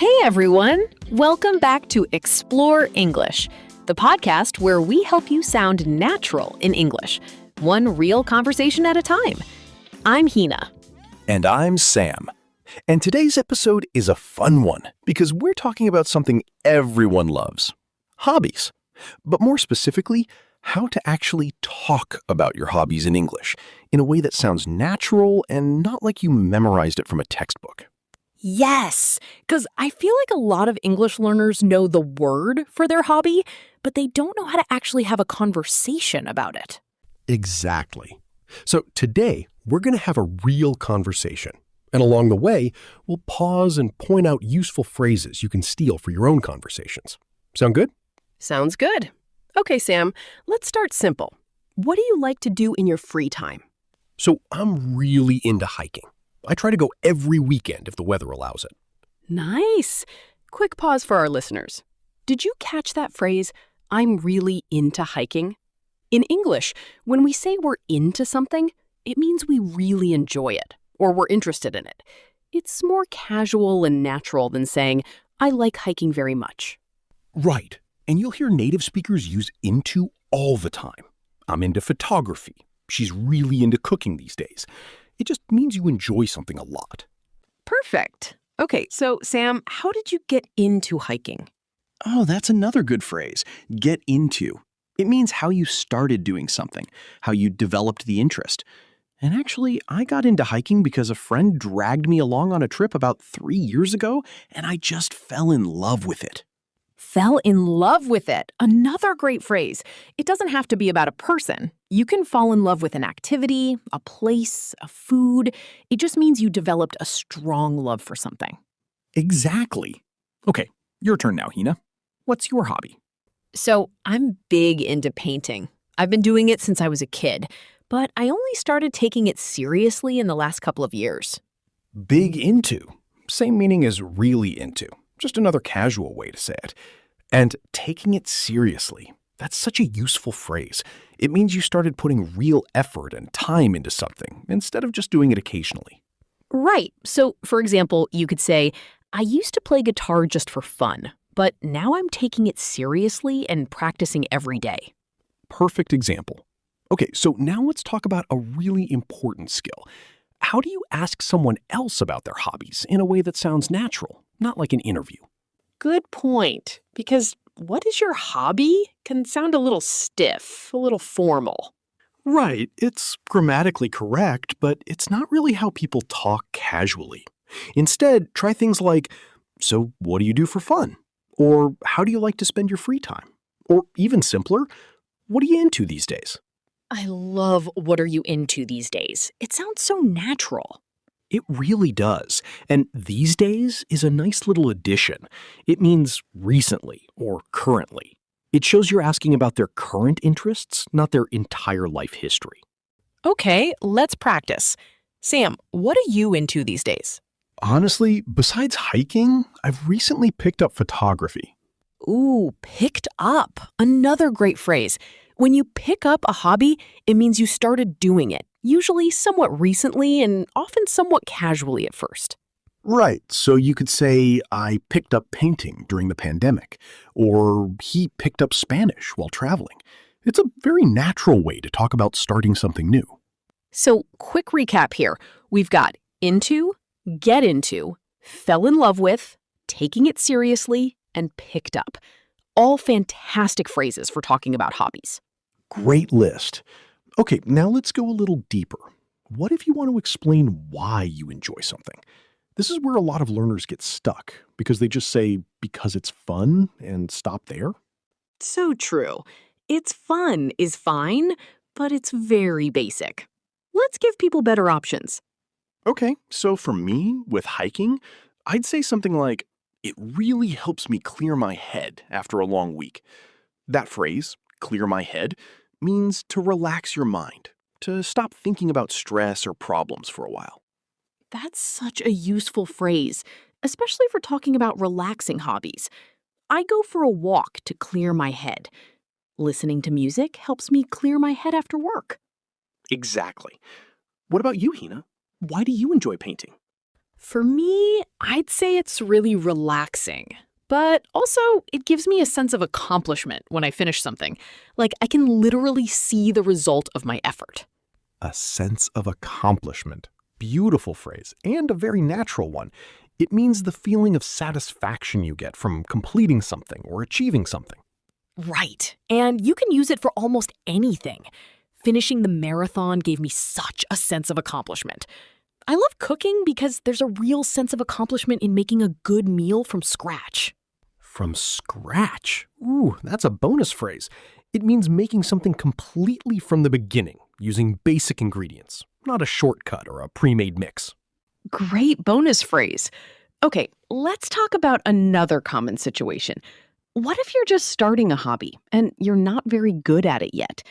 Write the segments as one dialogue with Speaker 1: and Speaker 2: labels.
Speaker 1: Hey everyone! Welcome back to Explore English, the podcast where we help you sound natural in English, one real conversation at a time. I'm Hina.
Speaker 2: And I'm Sam. And today's episode is a fun one because we're talking about something everyone loves, hobbies. But more specifically, how to actually talk about your hobbies in English in a way that sounds natural and not like you memorized it from a textbook.
Speaker 1: Yes, because I feel like a lot of English learners know the word for their hobby, but they don't know how to actually have a conversation about it.
Speaker 3: Exactly. So today, we're going to have a real conversation. And along the way, we'll pause and point out useful phrases you can steal for your own conversations. Sound good?
Speaker 4: Sounds good. Okay, Sam, let's start simple. What do you like to do in your free time?
Speaker 3: So I'm really into hiking. I try to go every weekend if the weather allows it.
Speaker 4: Nice. Quick pause for our listeners. Did you catch that phrase, I'm really into hiking? In English, when we say we're into something, it means we really enjoy it or we're interested in it. It's more casual and natural than saying, I like hiking very much.
Speaker 3: Right. And you'll hear native speakers use into all the time. I'm into photography. She's really into cooking these days. It just means you enjoy something a lot.
Speaker 4: Perfect. Okay, so Sam, how did you get into hiking?
Speaker 2: Oh, that's another good phrase. Get into. It means how you started doing something, how you developed the interest. And actually, I got into hiking because a friend dragged me along on a trip about 3 years ago, and I just fell in love with it.
Speaker 1: Fell in love with it. Another great phrase. It doesn't have to be about a person. You can fall in love with an activity, a place, a food. It just means you developed a strong love for something.
Speaker 2: Exactly. Okay, your turn now, Hina. What's your hobby?
Speaker 1: So I'm big into painting. I've been doing it since I was a kid, but I only started taking it seriously in the last couple of years.
Speaker 3: Big into. Same meaning as really into. Just another casual way to say it. And taking it seriously. That's such a useful phrase. It means you started putting real effort and time into something instead of just doing it occasionally.
Speaker 1: Right. So, for example, you could say, I used to play guitar just for fun, but now I'm taking it seriously and practicing every day.
Speaker 3: Perfect example. Okay, so now let's talk about a really important skill. How do you ask someone else about their hobbies in a way that sounds natural, not like an interview?
Speaker 4: Good point, because what is your hobby can sound a little stiff, a little formal.
Speaker 3: Right, it's grammatically correct, but it's not really how people talk casually. Instead, try things like, so what do you do for fun? Or how do you like to spend your free time? Or even simpler, what are you into these days?
Speaker 1: I love what are you into these days? It sounds so natural.
Speaker 3: It really does. And these days is a nice little addition. It means recently or currently. It shows you're asking about their current interests, not their entire life history.
Speaker 4: Okay, let's practice. Sam, what are you into these days?
Speaker 3: Honestly, besides hiking, I've recently picked up photography.
Speaker 1: Ooh, picked up. Another great phrase. When you pick up a hobby, it means you started doing it, usually somewhat recently and often somewhat casually at first.
Speaker 3: Right, so you could say, I picked up painting during the pandemic, or he picked up Spanish while traveling. It's a very natural way to talk about starting something new.
Speaker 1: So, quick recap here. We've got into, get into, fell in love with, taking it seriously, and picked up. All fantastic phrases for talking about hobbies.
Speaker 3: Great list. Okay, now let's go a little deeper. What if you want to explain why you enjoy something? This is where a lot of learners get stuck because they just say, because it's fun, and stop there.
Speaker 1: So true. It's fun is fine, but it's very basic. Let's give people better options.
Speaker 2: Okay, so for me, with hiking, I'd say something like, it really helps me clear my head after a long week. That phrase, clear my head, means to relax your mind, to stop thinking about stress or problems for a while.
Speaker 1: That's such a useful phrase, especially for talking about relaxing hobbies. I go for a walk to clear my head. Listening to music helps me clear my head after work.
Speaker 2: Exactly. What about you, Hina? Why do you enjoy painting?
Speaker 4: For me, I'd say it's really relaxing. But also, it gives me a sense of accomplishment when I finish something. Like, I can literally see the result of my effort.
Speaker 3: A sense of accomplishment. Beautiful phrase, and a very natural one. It means the feeling of satisfaction you get from completing something or achieving something.
Speaker 4: Right. And you can use it for almost anything. Finishing the marathon gave me such a sense of accomplishment. I love cooking because there's a real sense of accomplishment in making a good meal from scratch.
Speaker 3: From scratch? Ooh, that's a bonus phrase. It means making something completely from the beginning, using basic ingredients, not a shortcut or a pre-made mix.
Speaker 4: Great bonus phrase. Okay, let's talk about another common situation. What if you're just starting a hobby and you're not very good at it yet?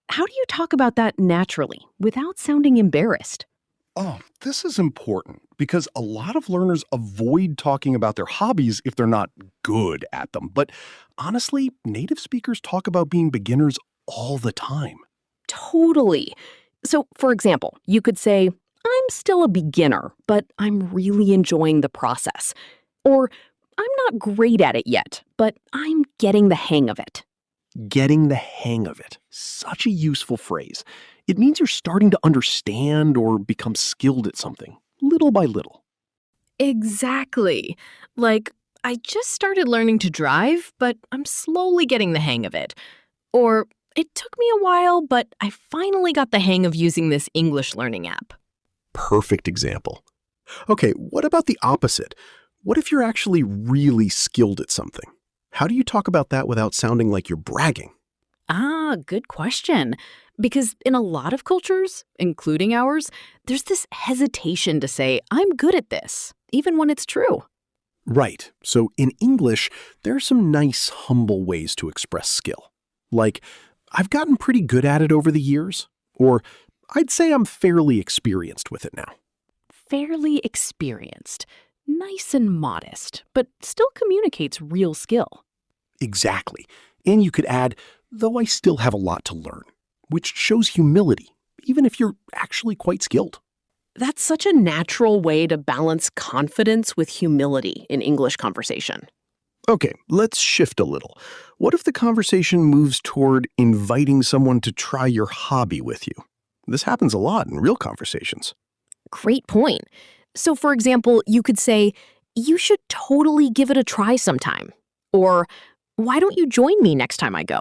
Speaker 4: How do you talk about that naturally without sounding embarrassed?
Speaker 2: Oh, this is important because a lot of learners avoid talking about their hobbies if they're not good at them. But honestly, native speakers talk about being beginners all the time.
Speaker 4: Totally. So, for example, you could say, I'm still a beginner, but I'm really enjoying the process. Or, I'm not great at it yet, but I'm getting the hang of it.
Speaker 3: Getting the hang of it. Such a useful phrase. It means you're starting to understand or become skilled at something, little by little.
Speaker 4: Exactly. Like, I just started learning to drive, but I'm slowly getting the hang of it. Or, it took me a while, but I finally got the hang of using this English learning app.
Speaker 3: Perfect example. Okay, what about the opposite? What if you're actually really skilled at something? How do you talk about that without sounding like you're bragging?
Speaker 4: Good question. Because in a lot of cultures, including ours, there's this hesitation to say, I'm good at this, even when it's true.
Speaker 3: Right. So in English, there are some nice, humble ways to express skill. Like, I've gotten pretty good at it over the years, or I'd say I'm fairly experienced with it now.
Speaker 4: Fairly experienced. Nice and modest, but still communicates real skill.
Speaker 3: Exactly. And you could add, though I still have a lot to learn, which shows humility, even if you're actually quite skilled.
Speaker 4: That's such a natural way to balance confidence with humility in English conversation.
Speaker 3: Okay, let's shift a little. What if the conversation moves toward inviting someone to try your hobby with you? This happens a lot in real conversations.
Speaker 4: Great point. So, for example, you could say, you should totally give it a try sometime. Or, why don't you join me next time I go?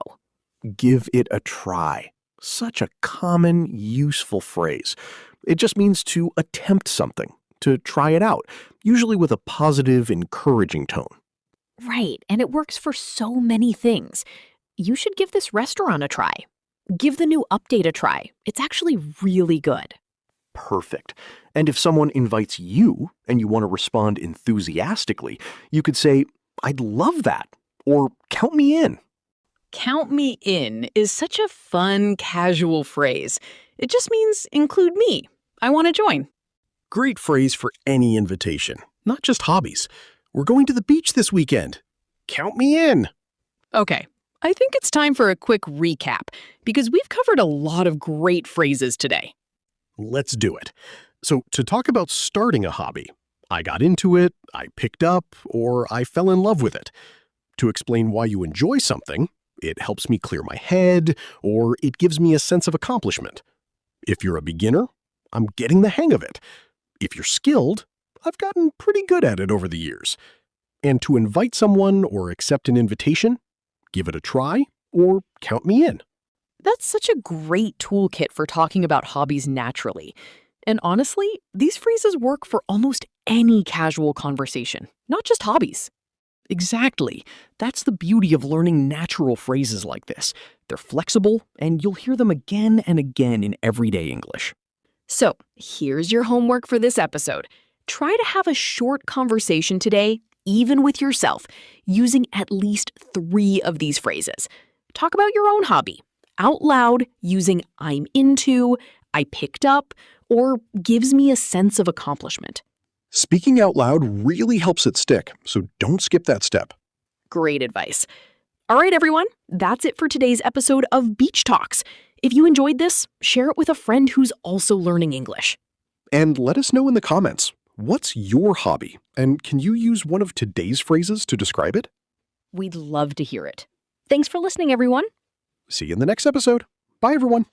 Speaker 3: Give it a try. Such a common, useful phrase. It just means to attempt something, to try it out, usually with a positive, encouraging tone.
Speaker 4: Right, and it works for so many things. You should give this restaurant a try. Give the new update a try. It's actually really good.
Speaker 3: Perfect. And if someone invites you and you want to respond enthusiastically, you could say, I'd love that, or count me in.
Speaker 4: Count me in is such a fun, casual phrase. It just means include me. I want to join.
Speaker 3: Great phrase for any invitation, not just hobbies. We're going to the beach this weekend. Count me in.
Speaker 4: Okay, I think it's time for a quick recap because we've covered a lot of great phrases today.
Speaker 3: Let's do it. So to talk about starting a hobby, I got into it, I picked up, or I fell in love with it. To explain why you enjoy something, it helps me clear my head, or it gives me a sense of accomplishment. If you're a beginner, I'm getting the hang of it. If you're skilled, I've gotten pretty good at it over the years. And to invite someone or accept an invitation, give it a try, or count me in.
Speaker 4: That's such a great toolkit for talking about hobbies naturally. And honestly, these phrases work for almost any casual conversation, not just hobbies.
Speaker 3: Exactly. That's the beauty of learning natural phrases like this. They're flexible, and you'll hear them again and again in everyday English.
Speaker 4: So, here's your homework for this episode. Try to have a short conversation today, even with yourself, using at least 3 of these phrases. Talk about your own hobby, out loud, using I'm into, I picked up, or gives me a sense of accomplishment.
Speaker 3: Speaking out loud really helps it stick, so don't skip that step.
Speaker 4: Great advice. All right, everyone, that's it for today's episode of Beach Talks. If you enjoyed this, share it with a friend who's also learning English.
Speaker 3: And let us know in the comments, What's your hobby? And can you use one of today's phrases to describe it?
Speaker 1: We'd love to hear it. Thanks for listening, everyone.
Speaker 3: See you in the next episode. Bye, everyone.